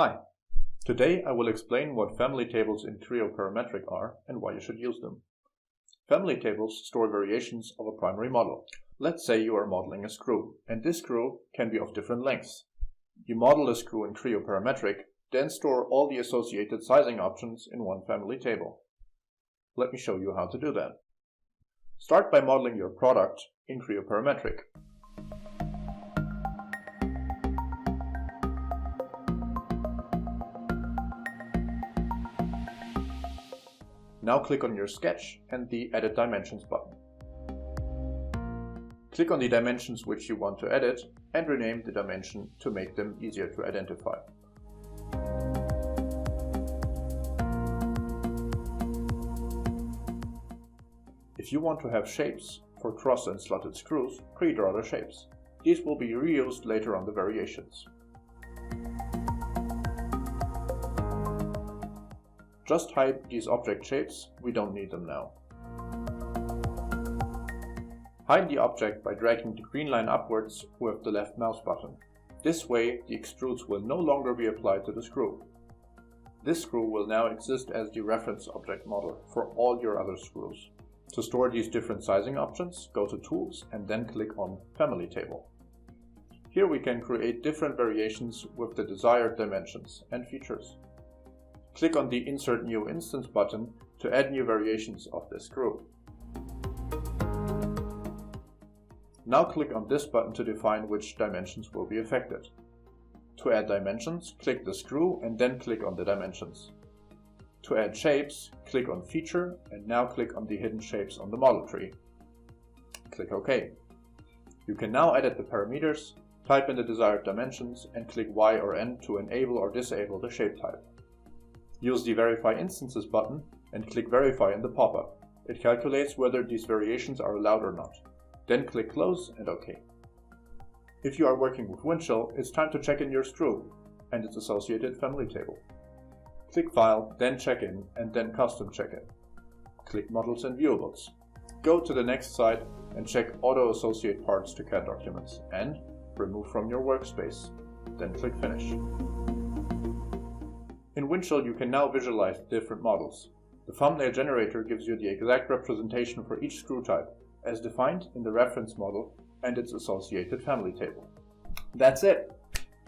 Hi, today I will explain what family tables in Creo Parametric are and why you should use them. Family tables store variations of a primary model. Let's say you are modeling a screw, and this screw can be of different lengths. You model a screw in Creo Parametric, then store all the associated sizing options in one family table. Let me show you how to do that. Start by modeling your product in Creo Parametric. Now click on your sketch and the Edit Dimensions button. Click on the dimensions which you want to edit and rename the dimension to make them easier to identify. If you want to have shapes for cross and slotted screws, pre-draw the shapes. These will be reused later on the variations. Just hide these object shapes, we don't need them now. Hide the object by dragging the green line upwards with the left mouse button. This way, the extrudes will no longer be applied to the screw. This screw will now exist as the reference object model for all your other screws. To store these different sizing options, go to Tools and then click on Family Table. Here we can create different variations with the desired dimensions and features. Click on the Insert New Instance button to add new variations of this screw. Now click on this button to define which dimensions will be affected. To add dimensions, click the screw and then click on the dimensions. To add shapes, click on Feature and now click on the hidden shapes on the model tree. Click OK. You can now edit the parameters, type in the desired dimensions and click Y or N to enable or disable the shape type. Use the Verify Instances button and click Verify in the pop-up. It calculates whether these variations are allowed or not. Then click Close and OK. If you are working with Windchill, it's time to check in your screw and its associated family table. Click File, then Check In, and then Custom Check In. Click Models and Viewables. Go to the next site and check Auto Associate Parts to CAD documents and remove from your workspace. Then click Finish. In Windchill, you can now visualize the different models. The thumbnail generator gives you the exact representation for each screw type, as defined in the reference model and its associated family table. That's it!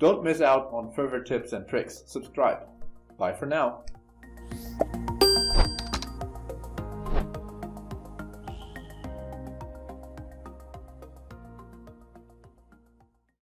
Don't miss out on further tips and tricks. Subscribe. Bye for now.